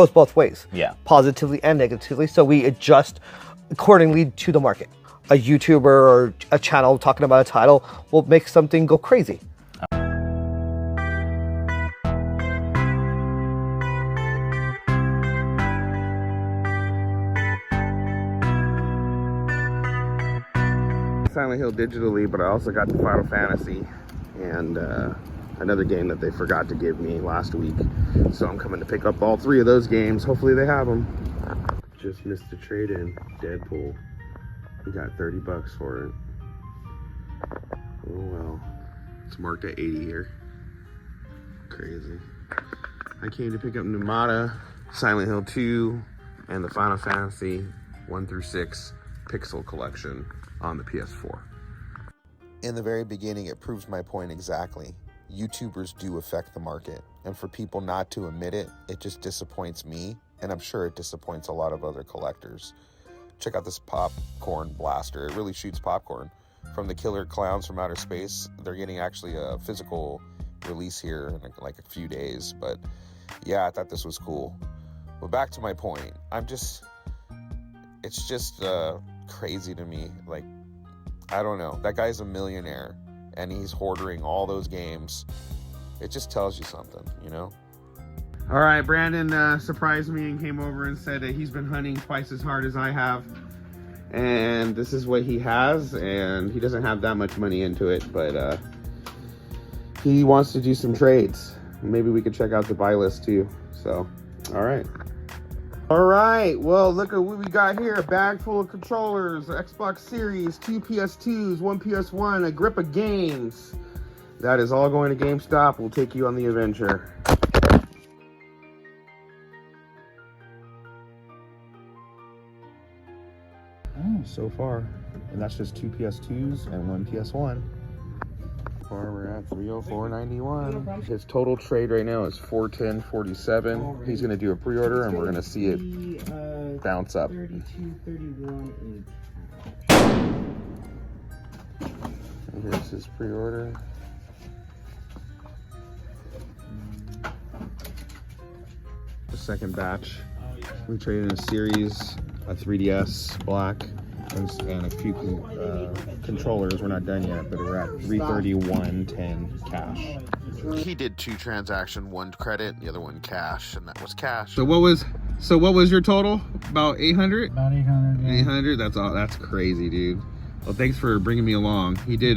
goes both ways. Yeah. Positively and negatively. So we adjust accordingly to the market. A YouTuber or a channel talking about a title will make something go crazy. Silent Hill digitally, but I also got the Final Fantasy and another game that they forgot to give me last week. So I'm coming to pick up all 3 of those games. Hopefully they have them. Just missed the trade-in. Deadpool. We got 30 bucks for it. Oh well. It's marked at 80 here. Crazy. I came to pick up Numata, Silent Hill 2, and the Final Fantasy 1 through 6 Pixel Collection on the PS4. In the very beginning, it proves my point exactly. YouTubers do affect the market, and for people not to admit it, it just disappoints me, and I'm sure it disappoints a lot of other collectors. Check out this popcorn blaster. It really shoots popcorn. From the Killer Clowns from Outer Space, they're getting actually a physical release here in like a few days, but yeah, I thought this was cool. But back to my point, it's just crazy to me. Like, I don't know, that guy's a millionaire and he's hoarding all those games. It just tells you something, you know? All right, Brandon surprised me and came over and said that he's been hunting twice as hard as I have, and this is what he has, and he doesn't have that much money into it, but he wants to do some trades. Maybe we could check out the buy list too. So, all right, well, look at what we got here. A bag full of controllers, Xbox Series, 2 PS2s, 1 PS1, a grip of games. That is all going to GameStop. We'll take you on the adventure. So far, and that's just 2 PS2s and 1 PS1. Far we're at 304.91. His total trade right now is 410.47. He's gonna do a pre-order and we're gonna see it bounce up. 32.31. Here's his pre-order. The second batch. We traded in a series, a 3DS black, and a few controllers. We're not done yet, but we're at 331.10 cash. He did 2 transactions, 1 credit, the other 1 cash, and that was cash. So what was your total? About 800? About 800. Yeah. 800? That's all. That's crazy, dude. Well, thanks for bringing me along. He did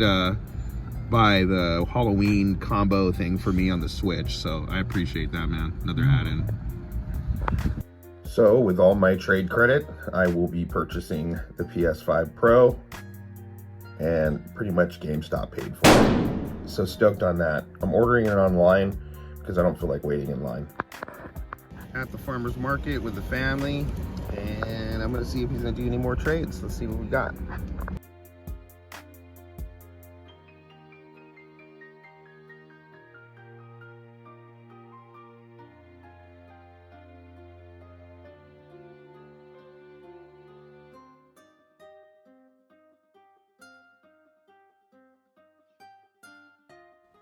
buy the Halloween combo thing for me on the Switch, so I appreciate that, man. Another add-in. So with all my trade credit, I will be purchasing the PS5 Pro, and pretty much GameStop paid for it. So stoked on that. I'm ordering it online because I don't feel like waiting in line. At the farmer's market with the family, and I'm gonna see if he's gonna do any more trades. Let's see what we got.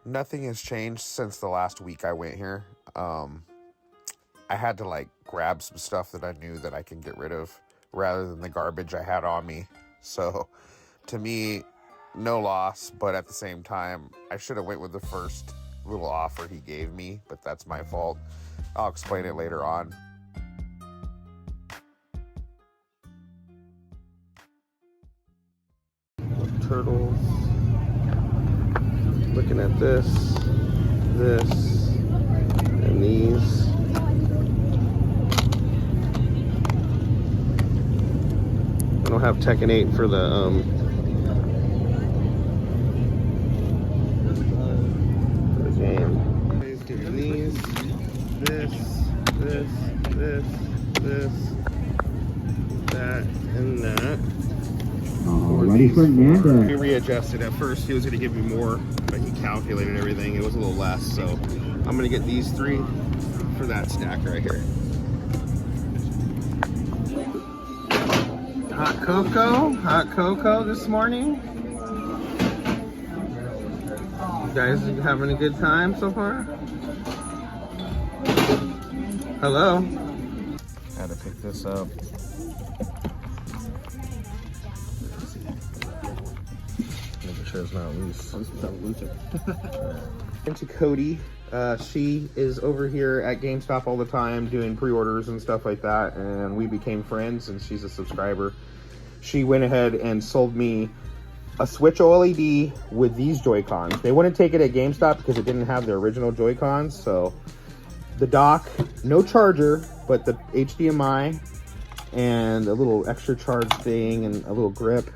Nothing has changed since the last week I went here. I had to like grab some stuff that I knew that I can get rid of rather than the garbage I had on me. So to me, no loss, but at the same time, I should have went with the first little offer he gave me, but that's my fault. I'll explain it later on. Turtles. Looking at this, and these. I don't have Tekken 8 for the game. Getting these, this, that, and that. Ready for Nanda. He readjusted. At first he was going to give me more, but he calculated everything. It was a little less, so I'm going to get these 3 for that stack right here. Hot cocoa this morning. You guys having a good time so far? Hello? Had to pick this up. Making sure it's not loose. And to Cody, she is over here at GameStop all the time doing pre-orders and stuff like that, and we became friends, and she's a subscriber. She went ahead and sold me a Switch OLED with these Joy-Cons. They wouldn't take it at GameStop because it didn't have the original Joy-Cons, so the dock, no charger, but the HDMI and a little extra charge thing and a little grip,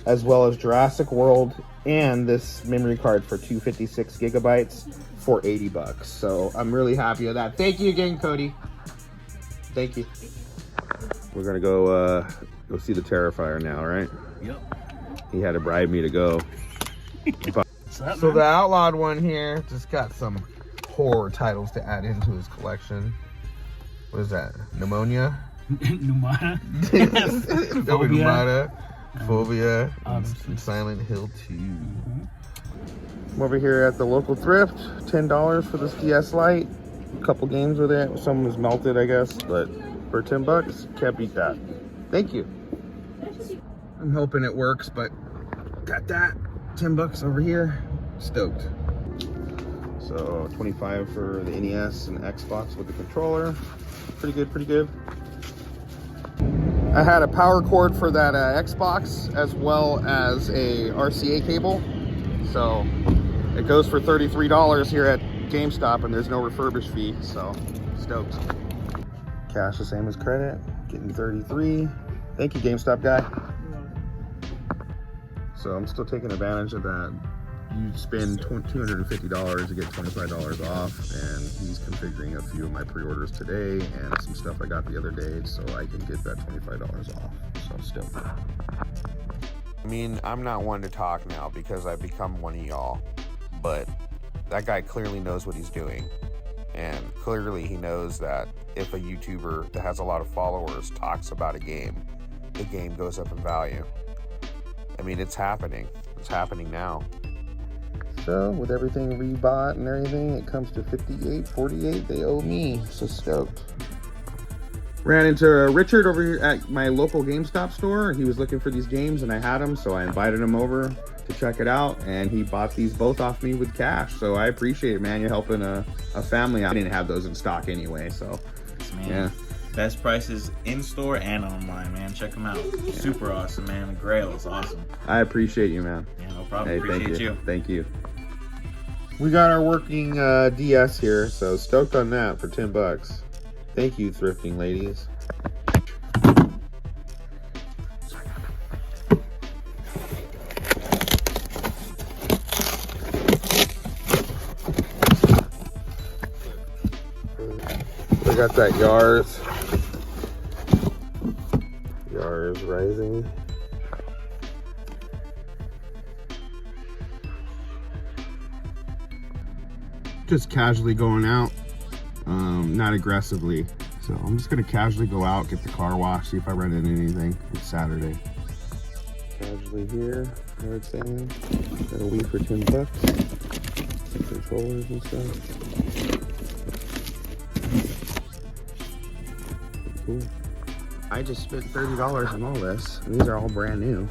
as well as Jurassic World and this memory card for 256 gigabytes for 80 bucks. So I'm really happy with that. Thank you again, Cody. Thank you. We're gonna go see the Terrifier now, right? Yep. He had to bribe me to go. So the outlawed one here just got some horror titles to add into his collection. What is that? Pneumonia? Numata. Pneumonia. Phobia. Silent Hill 2. I'm over here at the local thrift. $10 for this DS Lite. A couple games with it. Some was melted, I guess, but for 10 bucks, can't beat that. Thank you. I'm hoping it works, but got that. 10 bucks over here. Stoked. So 25 for the NES and Xbox with the controller. Pretty good, pretty good. I had a power cord for that Xbox as well as a RCA cable. So it goes for $33 here at GameStop, and there's no refurbish fee, so stoked. Cash the same as credit, getting 33. Thank you, GameStop guy. So I'm still taking advantage of that. You spend $250 to get $25 off, and he's configuring a few of my pre-orders today and some stuff I got the other day, so I can get that $25 off. So still. I mean, I'm not one to talk now because I've become one of y'all, but that guy clearly knows what he's doing. And clearly he knows that if a YouTuber that has a lot of followers talks about a game, the game goes up in value. I mean, it's happening. It's happening now. So with everything rebought and everything, it comes to $58.48. They owe me, so stoked. Ran into Richard over here at my local GameStop store. He was looking for these games and I had them, so I invited him over to check it out, and he bought these both off me with cash. So I appreciate it, man. You're helping a family. I didn't have those in stock anyway, so Man. yeah. Best prices in store and online, man. Check them out. Yeah. Super awesome, man. The Grail is awesome. I appreciate you, man. Yeah, no problem. Hey, Appreciate you. Thank you. We got our working DS here, so stoked on that for 10 bucks. Thank you, thrifting ladies. I got that Yars Rising. Just casually going out, not aggressively. So I'm just gonna casually go out, get the car washed, see if I run into anything. It's Saturday. Casually here, yard sale. Got a weed for 10 bucks. Some controllers and stuff. Cool. I just spent $30 on all this. And these are all brand new.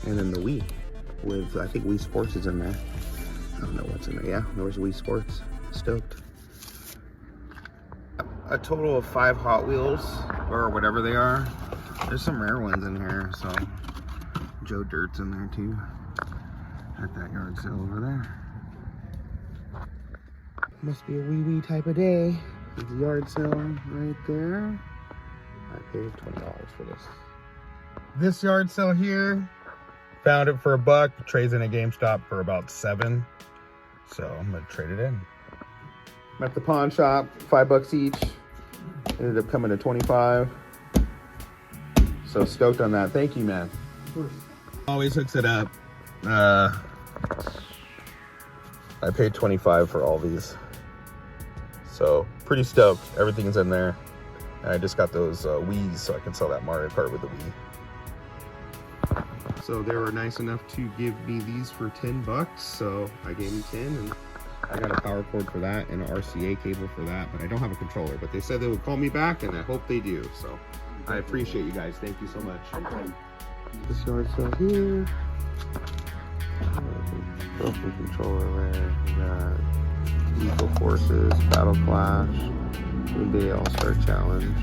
And then the Wii with, I think Wii Sports is in there. I don't know what's in there. Yeah, there's Wii Sports. Stoked. A total of 5 Hot Wheels, or whatever they are. There's some rare ones in here, so Joe Dirt's in there too. At that yard sale over there. Must be a wee type of day. There's a yard sale right there. I paid $20 for this. This yard sale here, found it for $1. Trades in a GameStop for about $7. So I'm gonna trade it in. I'm at the pawn shop, $5 each. Ended up coming to 25. So stoked on that. Thank you, man. Of course. Always hooks it up. I paid 25 for all these. So pretty stoked. Everything's in there. I just got those Wii's so I can sell that Mario Kart with the Wii. So they were nice enough to give me these for 10 bucks. So I gave them 10 and I got a power cord for that and an RCA cable for that, but I don't have a controller. But they said they would call me back, and I hope they do. So I appreciate you guys. Thank you so much. This yard sale here. Broken controller there. We got Equal Forces, Battle Clash, NBA All-Star Challenge.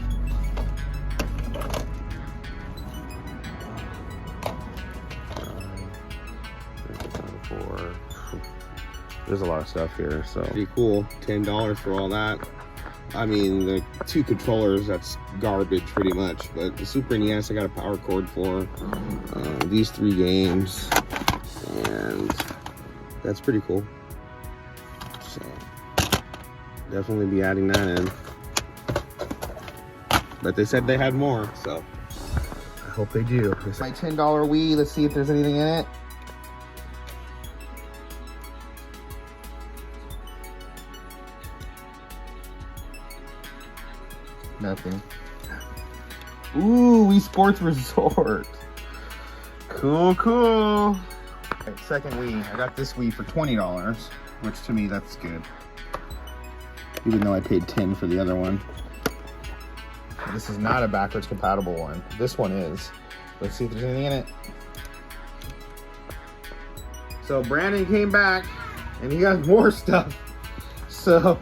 There's a lot of stuff here, so pretty cool. $10 for all that. I mean, the 2 controllers, that's garbage pretty much, but the Super NES I got a power cord for. These 3 games, and that's pretty cool. So definitely be adding that in, but they said they had more, so I hope they do. It's my $10 Wii. Let's see if there's anything in it. Nothing. Ooh, Wii Sports Resort. Cool, cool. Right, second Wii. I got this Wii for $20, which to me, that's good. Even though I paid $10 for the other one. This is not a backwards compatible one. This one is. Let's see if there's anything in it. So Brandon came back and he got more stuff. So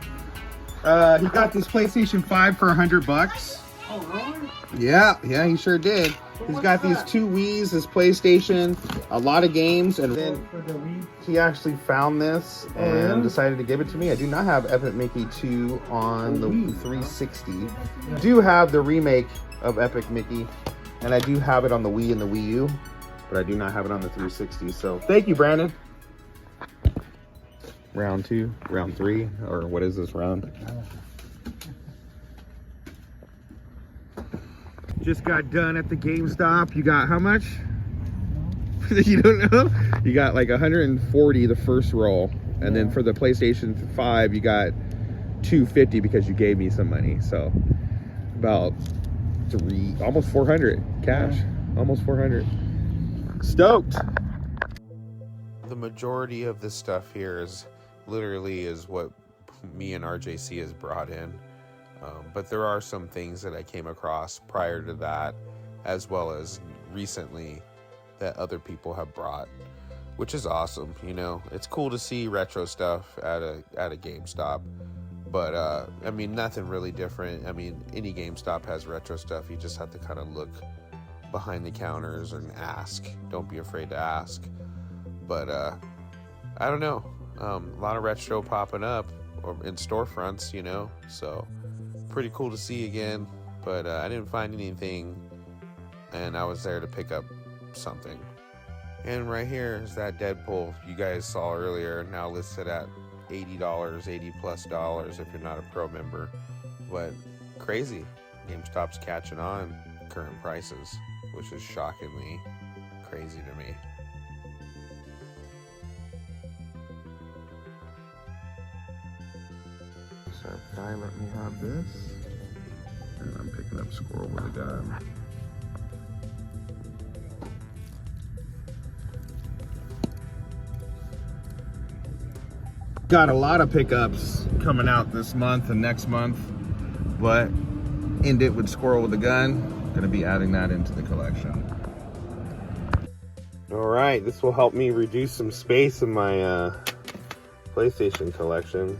he got this PlayStation 5 for $100. Oh, really? Yeah, he sure did. He's got these 2 Wiis, this PlayStation, a lot of games, and then he actually found this and decided to give it to me. I do not have Epic Mickey 2 on the 360. I do have the remake of Epic Mickey, and I do have it on the Wii and the Wii U, but I do not have it on the 360. So thank you, Brandon. Round 2, round 3, or what is this round? Just got done at the GameStop. You got how much? You don't know? You got like 140 the first roll, and then for the PlayStation 5 you got 250 because you gave me some money. So about almost 400 cash. Almost 400. Stoked. The majority of this stuff here is what me and RJC has brought in. But there are some things that I came across prior to that, as well as recently, that other people have brought, which is awesome. You know, it's cool to see retro stuff at a GameStop, but I mean, nothing really different. I mean, any GameStop has retro stuff. You just have to kind of look behind the counters and ask. Don't be afraid to ask. But I don't know, a lot of retro popping up or in storefronts, you know, so pretty cool to see again. But I didn't find anything, and I was there to pick up something. And right here is that Deadpool you guys saw earlier, now listed at $80, $80+ if you're not a pro member. But crazy, GameStop's catching on current prices, which is shockingly crazy to me. So guy let me have this, and I'm picking up Squirrel with a gun. Got a lot of pickups coming out this month and next month, but end it with Squirrel with a gun. Gonna be adding that into the collection. All right, this will help me reduce some space in my PlayStation collection.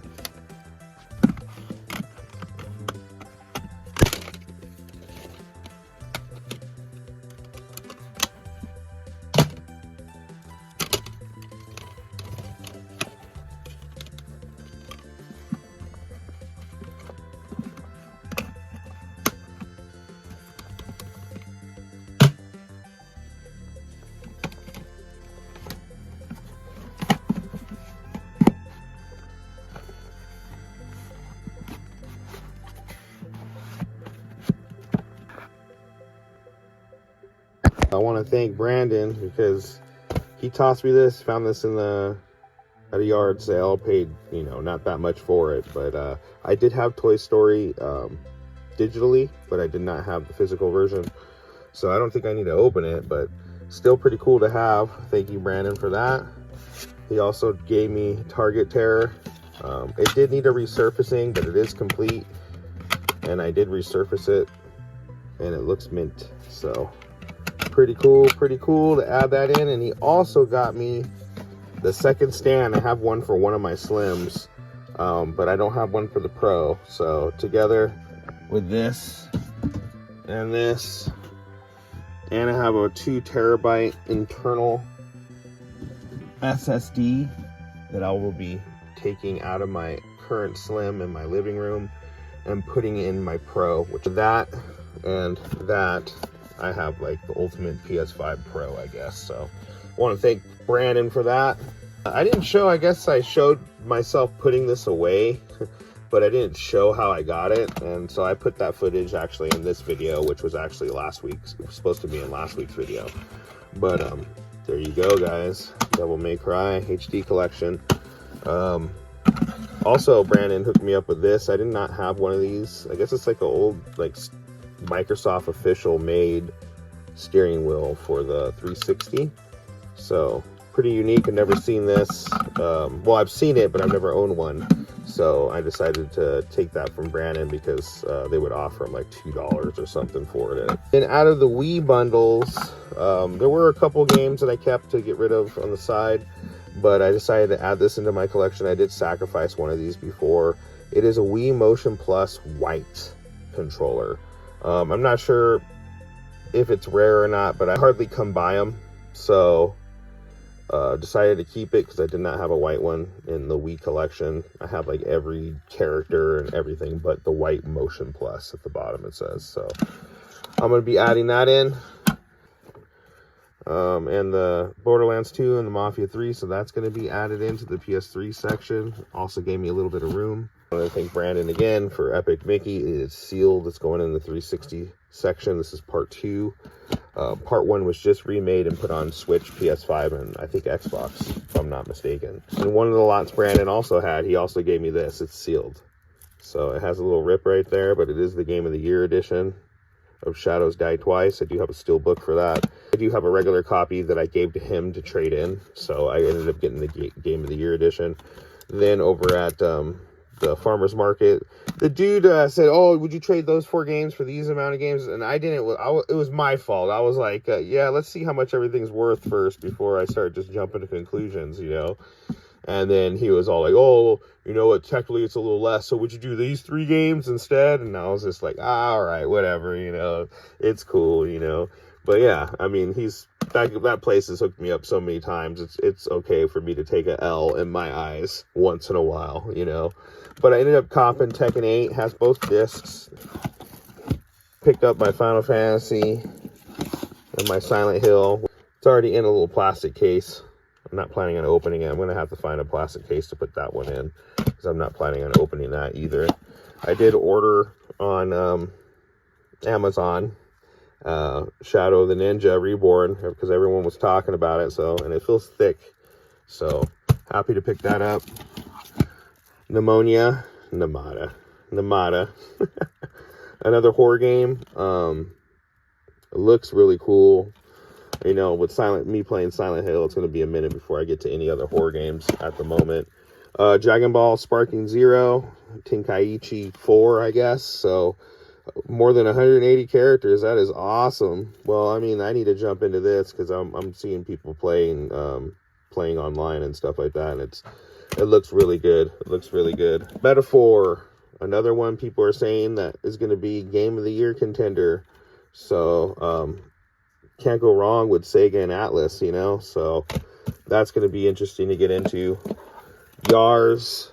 I want to thank Brandon because he tossed me this, found this at a yard sale, paid, you know, not that much for it, but I did have Toy Story digitally, but I did not have the physical version, so I don't think I need to open it, but still pretty cool to have. Thank you, Brandon, for that. He also gave me Target Terror It did need a resurfacing, but it is complete, and I did resurface it, and it looks mint. So pretty cool to add that in. And he also got me the second stand. I have one for one of my Slims, but I don't have one for the Pro. So together with this and this, and I have a 2 terabyte internal SSD that I will be taking out of my current Slim in my living room and putting in my Pro, which that and that, I have like the ultimate PS5 Pro, I guess. So I want to thank Brandon for that. I didn't show, I guess I showed myself putting this away, but I didn't show how I got it. And so I put that footage actually in this video, which was actually last week's, it was supposed to be in last week's video. But there you go, guys. Devil May Cry HD collection. Also, Brandon hooked me up with this. I did not have one of these. I guess it's like an old, like Microsoft official made steering wheel for the 360. So pretty unique. I've never seen this. Well, I've seen it, but I've never owned one. So I decided to take that from Brandon because they would offer them like $2 or something for it. And out of the Wii bundles, there were a couple games that I kept to get rid of on the side, but I decided to add this into my collection. I did sacrifice one of these before. It is a Wii Motion Plus white controller. I'm not sure if it's rare or not, but I hardly come by them. So decided to keep it because I did not have a white one in the Wii collection. I have like every character and everything but the white Motion Plus at the bottom, it says. So I'm going to be adding that in. And the Borderlands 2 and the Mafia 3, so that's going to be added into the PS3 section. Also gave me a little bit of room. I want to thank Brandon again for Epic Mickey. It is sealed. It's going in the 360 section. This is part 2. Part 1 was just remade and put on Switch, PS5, and I think Xbox, if I'm not mistaken. And one of the lots Brandon also had, he also gave me this. It's sealed. So it has a little rip right there, but it is the Game of the Year edition of Shadows Die Twice. I do have a steel book for that. I do have a regular copy that I gave to him to trade in, so I ended up getting the Game of the Year edition. Then over at the farmer's market, the dude said, oh, would you trade those 4 games for these amount of games? And I didn't. It was my fault. I was like, yeah, let's see how much everything's worth first before I start just jumping to conclusions, you know. And then he was all like, oh, you know what, technically it's a little less, so would you do these 3 games instead? And I was just like, all right, whatever, you know, it's cool, you know. But yeah, I mean, that place has hooked me up so many times. It's okay for me to take a L in my eyes once in a while, you know. But I ended up copping Tekken 8, has both discs. Picked up my Final Fantasy and my Silent Hill. It's already in a little plastic case. I'm not planning on opening it. I'm going to have to find a plastic case to put that one in because I'm not planning on opening that either. I did order on Amazon Shadow of the Ninja Reborn because everyone was talking about it. So, and it feels thick. So happy to pick that up. Nemada. Another horror game. It looks really cool. You know, with me playing Silent Hill, it's going to be a minute before I get to any other horror games at the moment. Dragon Ball Sparking Zero, Tenkaichi 4, I guess. So more than 180 characters. That is awesome. Well, I mean, I need to jump into this because I'm seeing people playing online and stuff like that, and it looks really good. It looks really good. Metaphor, another one people are saying that is going to be Game of the Year contender. So can't go wrong with Sega and Atlas, you know. So that's going to be interesting to get into. Yars,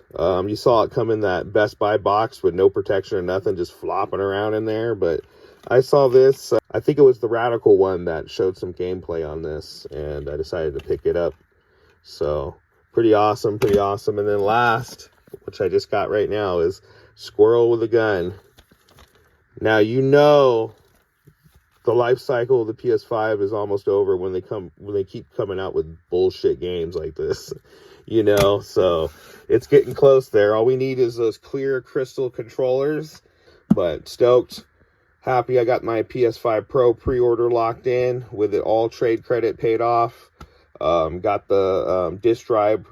you saw it come in that Best Buy box with no protection or nothing, just flopping around in there. But I saw this. I think it was the Radical one that showed some gameplay on this, and I decided to pick it up. So pretty awesome, pretty awesome. And then last, which I just got right now, is Squirrel with a Gun. Now, you know, the life cycle of the PS5 is almost over when they keep coming out with bullshit games like this, you know. So it's getting close there. All we need is those clear crystal controllers. But stoked, happy I got my PS5 Pro pre-order locked in with it all trade credit paid off. Got the disk drive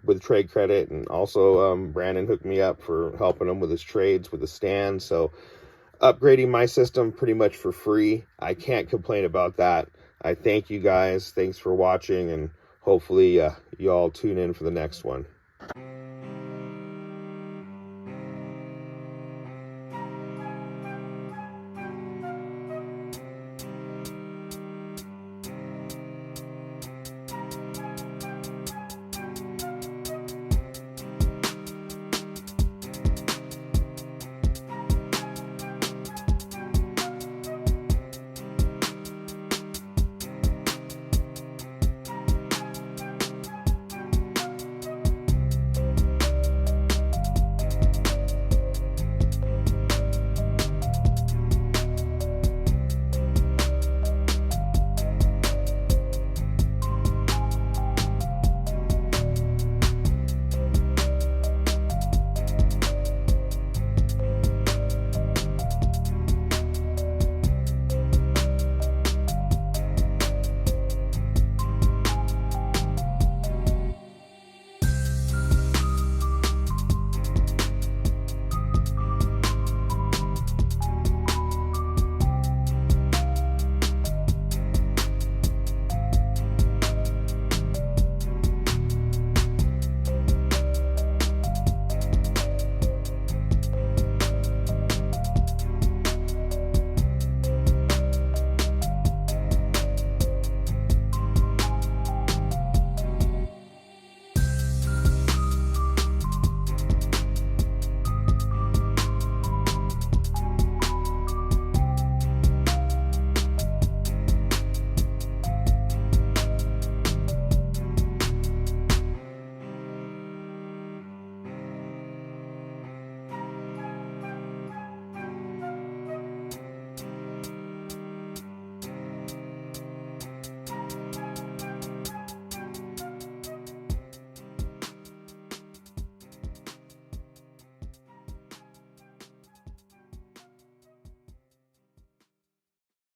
with trade credit, and also Brandon hooked me up for helping him with his trades with the stand. So upgrading my system pretty much for free. I can't complain about that. I thank you guys. Thanks for watching, and hopefully you all tune in for the next one.